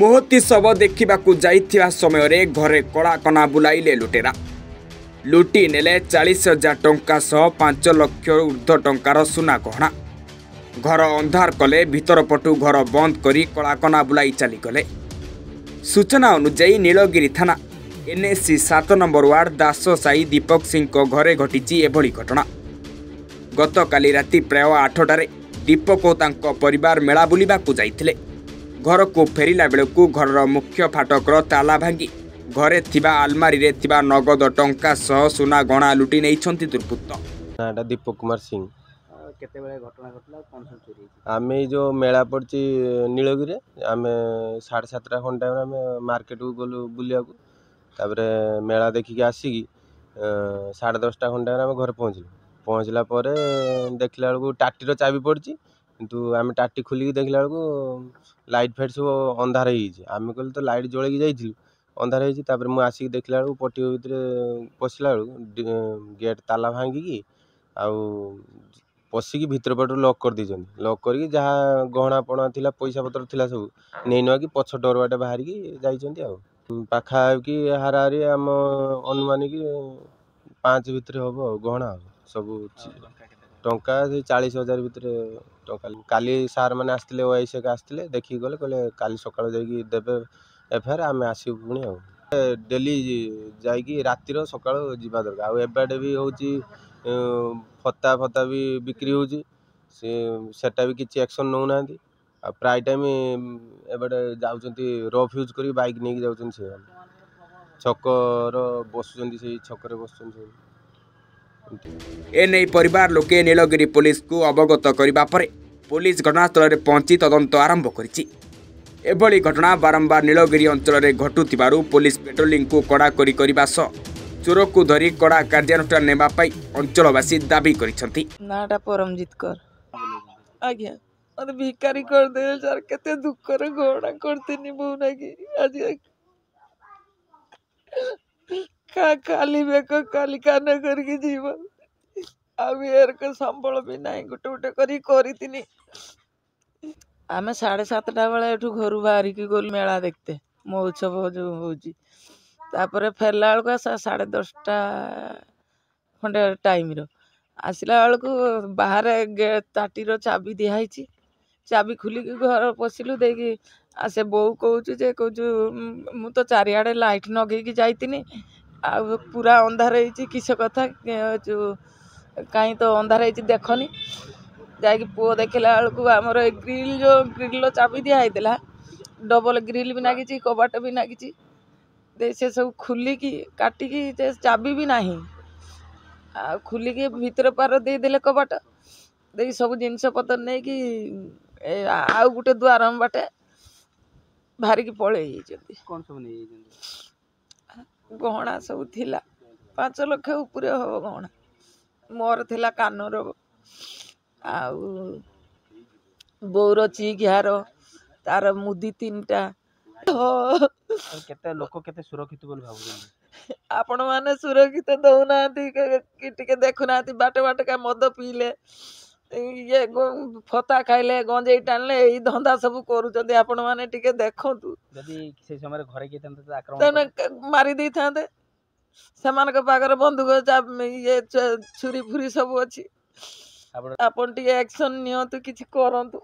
मोहती शव देखा जाइथिबा समय रे घरे कड़ा कना बुलाइले लुटेरा लुटी नेले 40,000 टंका सह 5 लाख ऊर्ध्व टंकार सुना गहना घर अंधार कले भीतर पटु घर बंद करी कड़ा कना बुलाई चलीगले। सूचना अनुसार नीलगिरी थाना एनएससी 7 नंबर वार्ड दास साई दीपक सिंह घरे घटी एभली घटना। गतकाली राति प्राय 8टारे दीपक और तांको परिवार मेला बुलिबाकू जाइथिले। घर को फेरिला बेलू घर मुख्य फाटकर ताला भांगी घरे थिबा आलमारी रे थिबा नगद टंका सह सुना गणा लुटी नहीं दुर्बृत्त। दीपक कुमार सिंह केतेबेले घटना घटला कोन सब चोरी आमे जो मेला पड़ची नीलगिरी आमे 7:30 खन टाइम आमे मार्केट को गलु बुलिया को ताबरे मेला देखिक आसिकी 10:30 खन टाइम आमे घर पहुँचला पर देखला बेलू टाटीर चाबी पड़ची किंतु आमे टाटी खोलिक देखला बेलू लाइट फाइट सब अंधार आम कहल तो लाइट जलैक जाइलु अंधार होपर मुझे आसिक देखला बेलू पटी भितर पशिला बेलू गेट ताला भांगिकी आउ पशिकी भितर पट लॉक कर दी लॉक करके जहाँ गहना पणा थिला पैसा पतर थिला सब नहीं नुआ कि पछ डोर बाटे बाहर की पाखापाखि हाराहारी आम अनुमानिक 5 भितर हम गहना सब टंका 40,000 भितर टंका काली सार मैंने आसते ओआईसी आसते देखिक गले कहले काली सकाल देवे एफआईआर आम आसू पुणी डेली जाकि रातिर सकाल जावा दरकार आउ एबाडे भी होची फता फता भी बिक्री होची सेटा भी किसी एक्शन नौ ना प्राय टाइम एबाडे जाउचंती रफ यूज करी बाइक नहीं जाउचंती से छकर बसुचंती से छकर बसुचंती। एने परिवार लोके नीलगिरी पुलिस को अवगत करने पर पुलिस घटनास्थल में पहुंची तदंत आरंभ करिछि। एभली घटना बारंबार नीलगिरी अंचल में घटुथिबारु पुलिस पेट्रोलिंग को कड़ाकड़ी करने सह चोर को धरी कड़ा कार्यानुष्ठान नेबा पाई अंचलवासी दाबी करिसेंति। नाटा परमजीत कर आज्ञा मत भिकारी कर दे सर केते दुख रे घोड़ा करते नि बोना की आज का काली बेक काली कान करके जीवन आम एर के संबल भी ना गोटे गोटे करी आम 7:30 बेले एठू घर बाहर की गल मेला देखते महोत्सव जो होची तापर फेरला बेलू 10:30 खंडे टाइम आसला बेलू बाहर ताटीर चाबी दिखाई चाबी खुलिक घर पशिलु देखी से बो कहूँ मु तो चारिआडे लाइट नगेकी जाइतिनी आ पूरा अंधार किस कथा जो कहीं तो अंधार देखनी जाकि पुओ देखला बेलू आमर ग्रिल जो ग्रिल चाबी दिखाई डबल ग्रिल भी नागी कबाट भी नागी से सब खुलिकी काटिकी चाबी भी नहीं खुलिकी भितर पार देदेले कबाट दे सब जिनस पतर नहीं कि आउ गोटे द्वार बाटे बाहरिकी पलि कौन सब नहीं गहना सब थिला 5 लाख ऊपर हम गहना मोर थिला कानर आउ बोर चिघार तार मुदी 3टा केते लोक केते सुरक्षित बोल भाबु आपण माने सुरक्षित दउना कि टिके देखुना बाटे बाटे का मद पीले ये फता खाइले गंजेई टाणले ई धंदा सब करूचंदी आपण माने टिके देखंतु जदी से समय घरे के तंत आक्रमण मारी दै थांदे समान के पागर बंदूक ये छुरी फुरी सब अछि आपण टिके एक्शन नियंतु किछि करंतु।